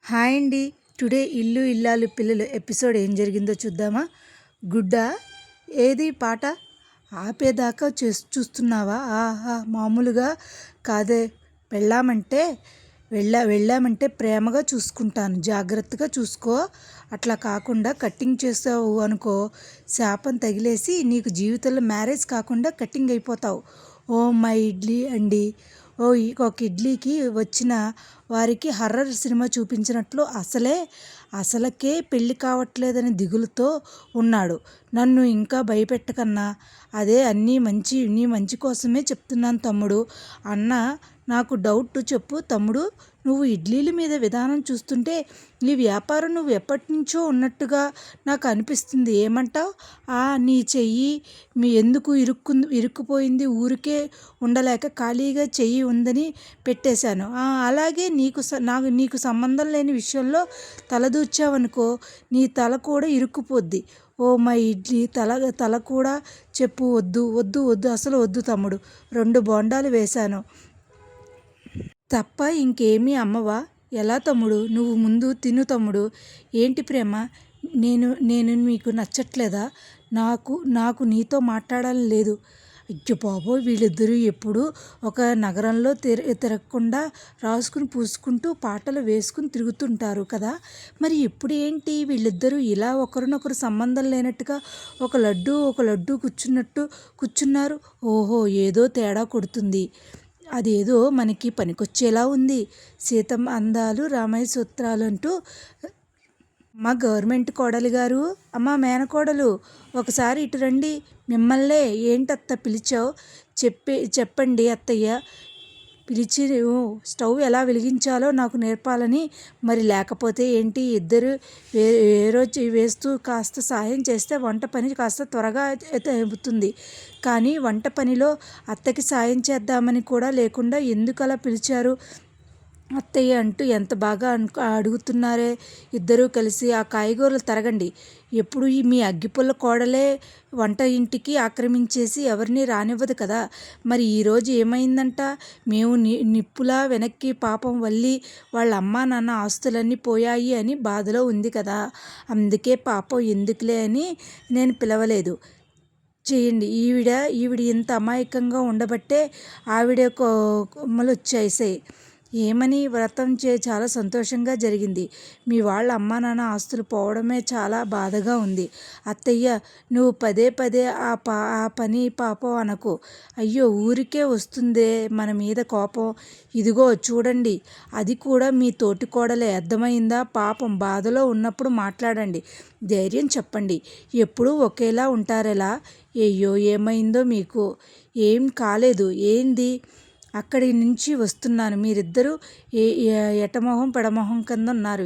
Hi అండి. Today ఇల్లు ఇల్లాలు పిల్లలు ఎపిసోడ్ ఏం జరిగిందో చూద్దామా? గుడ్డ ఏది పాట ఆపేదాకా చూస్తున్నావా? ఆహా మామూలుగా కాదే. వెళ్ళామంటే వెళ్ళామంటే ప్రేమగా చూసుకుంటాను, జాగ్రత్తగా చూసుకో. అట్లా కాకుండా కట్టింగ్ చేసావు అనుకో, శాపం తగిలేసి నీకు జీవితంలో మ్యారేజ్ కాకుండా కట్టింగ్ అయిపోతావు. ఓ మై ఇడ్లీ అండి. ఒక ఇడ్లీకి వచ్చిన వారికి హర్రర్ సినిమా చూపించినట్లు అసలకే పెళ్ళి కావట్లేదని దిగులుతో ఉన్నాడు. నన్ను ఇంకా భయపెట్టకన్నా, అదే నీ మంచి కోసమే చెప్తున్నాను తమ్ముడు అన్న. నాకు డౌట్ చెప్పు తమ్ముడు. నువ్వు ఇడ్లీల మీద విధానం చూస్తుంటే ఈ వ్యాపారం నువ్వు ఎప్పటినుంచో ఉన్నట్టుగా నాకు అనిపిస్తుంది. ఏమంటావు? నీ చెయ్యి ఎందుకు ఇరుక్కుపోయింది? ఊరికే ఉండలేక ఖాళీగా చెయ్యి ఉందని పెట్టేశాను. అలాగే నీకు సంబంధం లేని విషయంలో తలదూర్చావనుకో, నీ తల కూడా ఇరుక్కుపోద్ది. ఓ మై ఇడ్లీ తల కూడా చెప్పు. వద్దు వద్దు వద్దు, అసలు వద్దు తమ్ముడు. 2 బోండాలు వేశాను తప్ప ఇంకేమీ అమ్మవా? ఎలా తమ్ముడు? నువ్వు ముందు తిను తమ్ముడు. ఏంటి ప్రేమ, నేను మీకు నచ్చట్లేదా? నాకు నీతో మాట్లాడాలని లేదు. అయ్యో బాబోయ్, వీళ్ళిద్దరూ ఎప్పుడు ఒక నగరంలో తిరగకుండా రాసుకుని పూసుకుంటూ పాటలు వేసుకుని తిరుగుతుంటారు కదా. మరి ఇప్పుడు ఏంటి వీళ్ళిద్దరూ ఇలా ఒకరినొకరు సంబంధం లేనట్టుగా ఒక లడ్డు కూర్చున్నారు? ఓహో, ఏదో తేడా కొడుతుంది. అదేదో మనకి పనికొచ్చేలా ఉంది. సీతమ్మ అందాలు రామయ్య సూత్రాలు అంటూ. మా గవర్నమెంట్ కోడలి గారు, అమ్మ మేనకోడలు, ఒకసారి ఇటు రండి. మిమ్మల్నే ఏంటత్త పిలిచావు? చెప్పండి అత్తయ్య. పిలిచి స్టవ్ ఎలా వెలిగించాలో నాకు నేర్పాలని. మరి లేకపోతే ఏంటి? ఇద్దరు రోజు వేస్తూ కాస్త సాయం చేస్తే వంట పని కాస్త త్వరగా అవుతుంది. కానీ వంట పనిలో అత్తకి సాయం చేద్దామని కూడా లేకుండా ఎందుకు అలా పిలిచారు అత్తయ్య అంటూ ఎంత బాగా అడుగుతున్నారే. ఇద్దరూ కలిసి ఆ కాయగూరలు తరగండి. ఎప్పుడు మీ అగ్గిపుల్ల కోడలే వంట ఇంటికి ఆక్రమించేసి ఎవరిని రానివ్వదు కదా. మరి ఈరోజు ఏమైందంట? మేము నిప్పులా వెనక్కి పాపం వల్లి వాళ్ళ అమ్మా నాన్న ఆస్తులన్నీ పోయాయి అని బాధలో ఉంది కదా. అందుకే పాపం ఎందుకులే అని నేను పిలవలేదు. చేయండి. ఈవిడ ఇంత అమాయకంగా ఉండబట్టే ఆవిడ కొమ్మలు వచ్చేసాయి. ఏమని? వ్రతం చాలా సంతోషంగా జరిగింది. మీ వాళ్ళ అమ్మా నాన్న ఆస్తులు పోవడమే చాలా బాధగా ఉంది. అత్తయ్య, నువ్వు పదే పదే ఆ పని పాపం అనకు. అయ్యో, ఊరికే వస్తుందే మన మీద కోపం. ఇదిగో చూడండి, అది కూడా మీ తోటి కోడలే. అర్థమైందా? పాపం బాధలో ఉన్నప్పుడు మాట్లాడండి, ధైర్యం చెప్పండి. ఎప్పుడూ ఒకేలా ఉంటారెలా? అయ్యో, ఏమైందో మీకు? ఏం కాలేదు. ఏంది? అక్కడి నుంచి వస్తున్నాను. మీరిద్దరూ ఎటమొహం పెడమొహం కింద ఉన్నారు.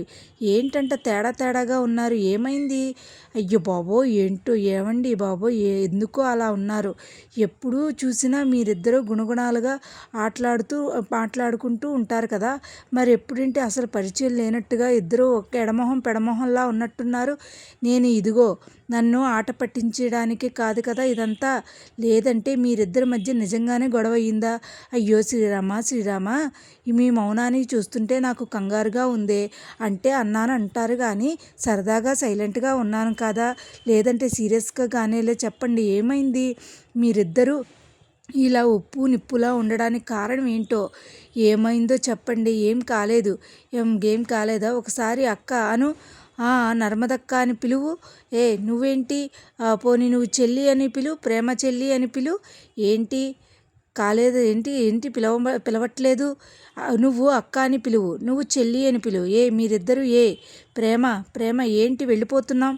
ఏంటంటే తేడాగా ఉన్నారు? ఏమైంది? అయ్యో బాబోయ్, ఏంటో. ఏమండి బాబోయ్, ఎందుకో అలా ఉన్నారు? ఎప్పుడూ చూసినా మీరిద్దరూ గుణగుణాలుగా మాట్లాడుకుంటూ ఉంటారు కదా. మరి ఎప్పుడంటే అసలు పరిచయం లేనట్టుగా ఇద్దరూ ఒక ఎడమొహం పెడమొహంలా ఉన్నట్టున్నారు. నేను ఇదిగో నన్ను ఆట పట్టించడానికి కాదు కదా ఇదంతా. లేదంటే మీరిద్దరి మధ్య నిజంగానే గొడవ అయ్యిందా? అయ్యో శ్రీరామ, మీ మౌనాన్ని చూస్తుంటే నాకు కంగారుగా ఉందే. అంటే అన్నాను అంటారు కానీ సరదాగా సైలెంట్గా ఉన్నాను కదా. లేదంటే సీరియస్గా గానేలే. చెప్పండి, ఏమైంది? మీరిద్దరూ ఇలా ఉప్పు నిప్పులా ఉండడానికి కారణం ఏంటో? ఏమైందో చెప్పండి. ఏం కాలేదు. ఏం కాలేదా? ఒకసారి అక్క అను. నర్మదక్క అని పిలువు. నువ్వేంటి? పోనీ నువ్వు చెల్లి అని పిలువు, ప్రేమ చెల్లి అని పిలువు. ఏంటి కాలేదు? ఏంటి పిలవట్లేదు? నువ్వు అక్క అని పిలువు, నువ్వు చెల్లి అని పిలువు. మీరిద్దరూ ప్రేమ ఏంటి వెళ్ళిపోతున్నాం?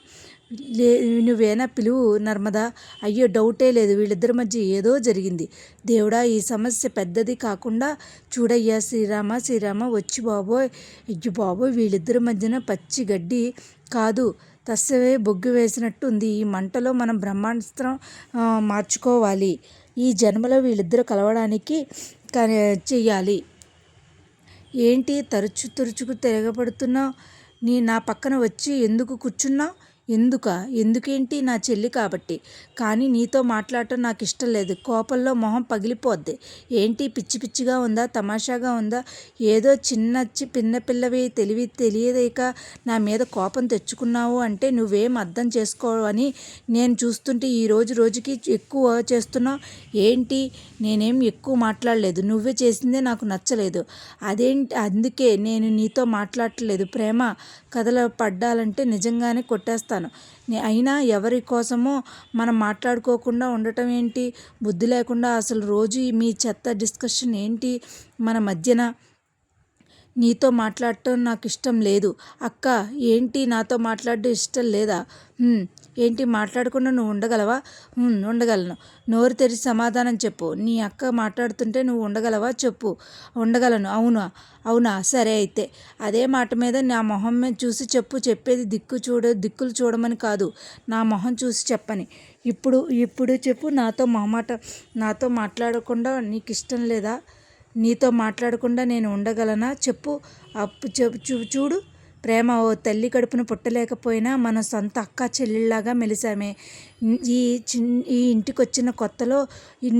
నువ్వేనా పిలువు నర్మదా. అయ్యో, డౌటే లేదు, వీళ్ళిద్దరి మధ్య ఏదో జరిగింది. దేవుడా, ఈ సమస్య పెద్దది కాకుండా చూడయ్యా. శ్రీరామ వచ్చి బాబోయ్. అయ్యో బాబోయ్, వీళ్ళిద్దరి మధ్యన పచ్చి గడ్డి కాదు, తస్సవే బొగ్గు వేసినట్టు ఉంది. ఈ మంటలో మనం బ్రహ్మాస్త్రం మార్చుకోవాలి. ఈ జన్మలో వీళ్ళిద్దరూ కలవడానికి చెయ్యాలి. ఏంటి తరుచుకు తిరగబడుతున్నావు? నా పక్కన వచ్చి ఎందుకు కూర్చున్నావు? ఎందుకేంటి నా చెల్లి కాబట్టి. కానీ నీతో మాట్లాడటం నాకు ఇష్టం లేదు. కోపంలో మొహం పగిలిపోద్ది. ఏంటి పిచ్చి పిచ్చిగా ఉందా, తమాషాగా ఉందా? ఏదో పిల్లవి తెలియదేక నా మీద కోపం తెచ్చుకున్నావు అంటే నువ్వేం అర్థం చేసుకోవని నేను చూస్తుంటే ఈ రోజుకి ఎక్కువ చేస్తున్నావు ఏంటి? నేనేం ఎక్కువ మాట్లాడలేదు. నువ్వే చేసిందే నాకు నచ్చలేదు. అందుకే నేను నీతో మాట్లాడట్లేదు. ప్రేమ కథలు పడ్డాలంటే నిజంగానే కొట్టేస్తాను. అయినా ఎవరి కోసమో మనం మాట్లాడుకోకుండా ఉండటం ఏంటి? బుద్ధి లేకుండా అసలు రోజు మీ చెత్త డిస్కషన్ ఏంటి మన మధ్యన? నీతో మాట్లాడటం నాకు ఇష్టం లేదు. అక్క ఏంటి నాతో మాట్లాడడం ఇష్టం లేదా? ఏంటి మాట్లాడకుండా నువ్వు ఉండగలవా? ఉండగలను. నోరు తెరిచి సమాధానం చెప్పు. నీ అక్క మాట్లాడుతుంటే నువ్వు ఉండగలవా? చెప్పు. ఉండగలను. అవునా? సరే అయితే అదే మాట మీద నా మొహం మీద చూసి చెప్పు. చెప్పేది దిక్కులు చూడమని కాదు, నా మొహం చూసి చెప్పని. ఇప్పుడు చెప్పు. నాతో మాట్లాడకుండా నీకు ఇష్టం లేదా? నీతో మాట్లాడకుండా నేను ఉండగలనా? చెప్పు. చూడు ప్రేమ, ఓ తల్లి కడుపును పుట్టలేకపోయినా మన సొంత అక్క చెల్లెళ్ళలాగా మెలిసామే. ఈ ఇంటికొచ్చిన కొత్తలో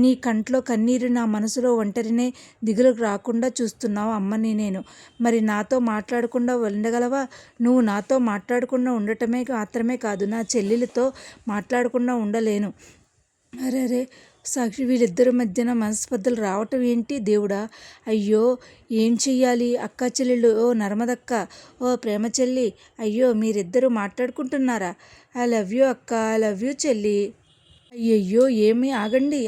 నీ కంట్లో కన్నీరు, నా మనసులో ఒంటరినే దిగులు రాకుండా చూస్తున్నావు అమ్మని నేను. మరి నాతో మాట్లాడకుండా ఉండగలవా? నువ్వు నాతో మాట్లాడకుండా ఉండటమే మాత్రమే కాదు, నా చెల్లెలతో మాట్లాడకుండా ఉండలేను. అరే సాక్షి, వీళ్ళిద్దరి మధ్యన మనస్పర్ధలు రావటం ఏంటి దేవుడా? అయ్యో ఏం చెయ్యాలి? అక్క చెల్లెళ్ళు, ఓ నర్మదక్క, ఓ ప్రేమ చెల్లి, అయ్యో మీరిద్దరూ మాట్లాడుకుంటున్నారా? ఐ లవ్ యూ అక్క, ఐ లవ్ యూ చెల్లి. అయ్యయ్యో ఏమి? ఆగండి.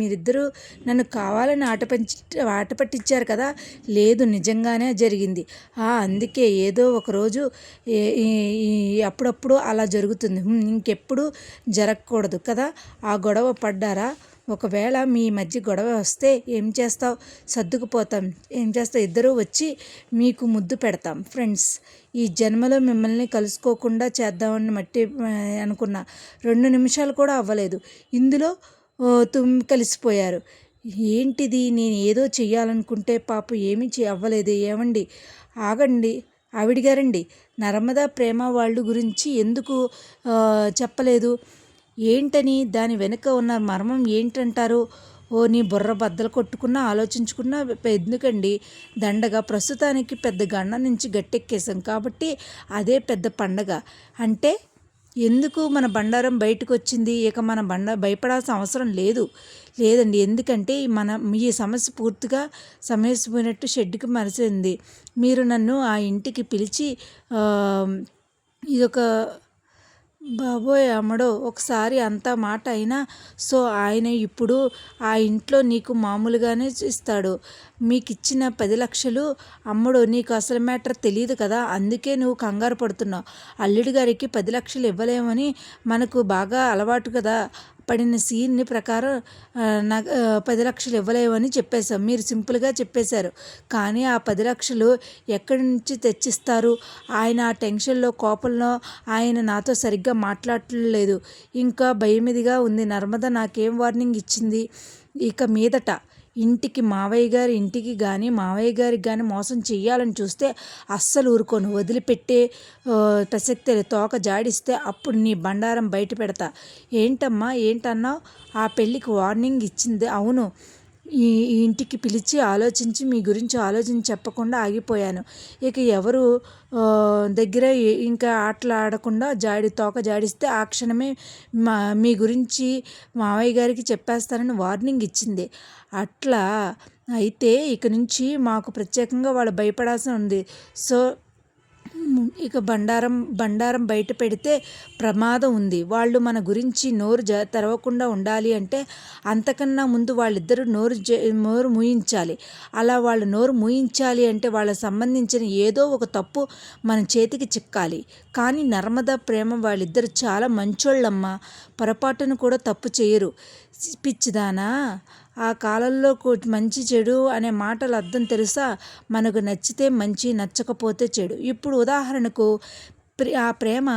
మీరిద్దరూ నన్ను కావాలని ఆట పట్టించారు కదా? లేదు, నిజంగానే జరిగింది. అందుకే ఏదో ఒకరోజు అప్పుడప్పుడు అలా జరుగుతుంది. ఇంకెప్పుడు జరగకూడదు కదా? ఆ గొడవ పడ్డారా? ఒకవేళ మీ మధ్య గొడవ వస్తే ఏం చేస్తావు? సర్దుకుపోతాం. ఏం చేస్తావు? ఇద్దరూ వచ్చి మీకు ముద్దు పెడతాం. ఫ్రెండ్స్, ఈ జన్మలో మిమ్మల్ని కలుసుకోకుండా చేద్దామని అనుకున్నా. 2 నిమిషాలు కూడా అవ్వలేదు, ఇందులో కలిసిపోయారు. ఏంటిది? నేను ఏదో చెయ్యాలనుకుంటే పాపం ఏమీ అవ్వలేదు. ఏమండి? ఆగండి. ఆవిడ గారండి, నర్మదా ప్రేమ వాళ్ళు గురించి ఎందుకు చెప్పలేదు? ఏంటని? దాని వెనుక ఉన్న మర్మం ఏంటంటారు? నీ బుర్ర బద్దలు కొట్టుకున్నా ఆలోచించుకున్నా ఎందుకండి? దండగా ప్రస్తుతానికి పెద్ద గండ నుంచి గట్టెక్కేసాం కాబట్టి అదే పెద్ద పండగ. అంటే ఎందుకు మన బండారం బయటకు వచ్చింది? ఇక మన భయపడాల్సిన అవసరం లేదండి. ఎందుకంటే ఈ సమస్య పూర్తిగా సమస్యపోయినట్టు షెడ్డుకి మరిచింది. మీరు నన్ను ఆ ఇంటికి పిలిచి ఇదొక బాబోయ్ అమ్మడో ఒకసారి అంత మాట అయినా సో ఆయన ఇప్పుడు ఆ ఇంట్లో నీకు మామూలుగానే ఇస్తాడు. మీకు ఇచ్చిన 10 లక్షలు అమ్మడో నీకు అసలు మ్యాటర్ తెలియదు కదా, అందుకే నువ్వు కంగారు పడుతున్నావు. అల్లుడి గారికి 10 లక్షలు ఇవ్వలేమని మనకు బాగా అలవాటు కదా. పడిన సీన్ని ప్రకారం 10 లక్షలు ఇవ్వలేమని చెప్పేశాం. మీరు సింపుల్గా చెప్పేశారు. కానీ ఆ 10 లక్షలు ఎక్కడి నుంచి తెచ్చిస్తారు? ఆయన ఆ టెన్షన్లో కోపంలో ఆయన నాతో సరిగ్గా మాట్లాడలేదు. ఇంకా భయమిదిగా ఉంది. నర్మద నాకేం వార్నింగ్ ఇచ్చింది? ఇక మీదట మావయ్య గారికి కానీ మోసం చెయ్యాలని చూస్తే అస్సలు ఊరుకోను. వదిలిపెట్టే ప్రసక్తి తోక జాడిస్తే అప్పుడు నీ బండారం బయట పెడతా. ఏంటమ్మా? ఏంటన్నావు? ఆ పెళ్ళికి వార్నింగ్ ఇచ్చింది. అవును. ఈ ఇంటికి పిలిచి మీ గురించి ఆలోచించి చెప్పకుండా ఆగిపోయాను. ఇక ఎవరు దగ్గర ఇంకా ఆటలాడకుండా తోక జాడిస్తే ఆ క్షణమే మీ గురించి మావయ్య గారికి చెప్పేస్తానని వార్నింగ్ ఇచ్చింది. అట్లా అయితే ఇక నుంచి మాకు ప్రత్యేకంగా వాళ్ళు భయపడాల్సి ఉంది. సో ఇక బండారం బయట పెడితే ప్రమాదం ఉంది. వాళ్ళు మన గురించి నోరు తెరవకుండా ఉండాలి అంటే అంతకన్నా ముందు వాళ్ళిద్దరూ నోరు మూయించాలి. అలా వాళ్ళు నోరు మూయించాలి అంటే వాళ్ళకి సంబంధించిన ఏదో ఒక తప్పు మన చేతికి చిక్కాలి. కానీ నర్మదా ప్రేమ వాళ్ళిద్దరు చాలా మంచోళ్ళమ్మ. పొరపాటును కూడా తప్పు చేయరు. పిచ్చిదానా, ఆ కాలంలో మంచి చెడు అనే మాటల అర్థం తెలుసా? మనకు నచ్చితే మంచి, నచ్చకపోతే చెడు. ఇప్పుడు ఉదాహరణకు ఆ ప్రేమ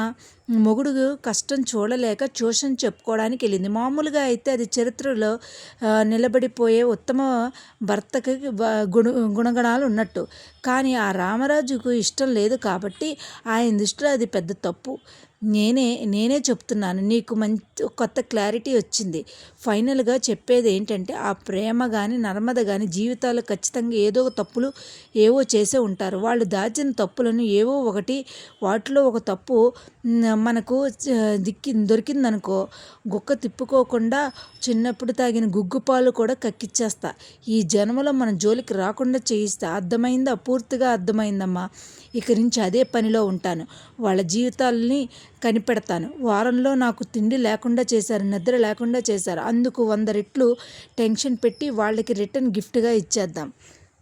మొగుడు కష్టం చూడలేక ట్యూషన్ చెప్పుకోవడానికి వెళ్ళింది. మామూలుగా అయితే అది చరిత్రలో నిలబడిపోయే ఉత్తమ భర్తకి గుణగణాలు ఉన్నట్టు. కానీ ఆ రామరాజుకు ఇష్టం లేదు కాబట్టి ఆయన దృష్టిలో అది పెద్ద తప్పు. నేనే చెప్తున్నాను, నీకు మంచి కొత్త క్లారిటీ వచ్చింది. ఫైనల్గా చెప్పేది ఏంటంటే, ఆ ప్రేమ కానీ నర్మద కానీ జీవితాలు ఖచ్చితంగా ఏదో తప్పులు ఏవో చేసే ఉంటారు. వాళ్ళు దాచిన తప్పులను ఏవో ఒకటి, వాటిలో ఒక తప్పు మనకు దొరికిందనుకో, గుక్క తిప్పుకోకుండా చిన్నప్పుడు తాగిన గుగ్గు పాలు కూడా కక్కిచ్చేస్తా. ఈ జన్మలో మన జోలికి రాకుండా చేయిస్తా. అర్థమైందా? పూర్తిగా అర్థమైందమ్మా. ఇక నుంచి అదే పనిలో ఉంటాను. వాళ్ళ జీవితాలని కనిపెడతాను. వారంలో నాకు తిండి లేకుండా చేశారు, నిద్ర లేకుండా చేశారు. అందుకు 100 రెట్లు టెన్షన్ పెట్టి వాళ్ళకి రిటర్న్ గిఫ్ట్గా ఇచ్చేద్దాం.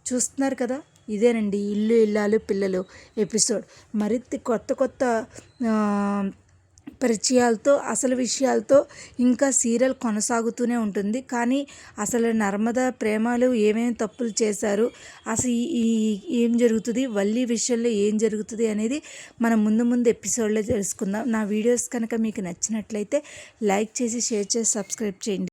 చూస్తున్నారు కదా, ఇదేనండి ఇల్లు ఇల్లాలు పిల్లలు ఎపిసోడ్. మరింత కొత్త పరిచయాలతో, అసలు విషయాలతో ఇంకా సీరియల్ కొనసాగుతూనే ఉంటుంది. కానీ అసలు నర్మద ప్రేమలు ఏమేమి తప్పులు చేశారు, అసలు ఏం జరుగుతుంది, వల్లి విషయంలో ఏం జరుగుతుంది అనేది మనం ముందు ఎపిసోడ్లో తెలుసుకుందాం. నా వీడియోస్ కనుక మీకు నచ్చినట్లయితే లైక్ చేసి, షేర్ చేసి, సబ్స్క్రైబ్ చేయండి.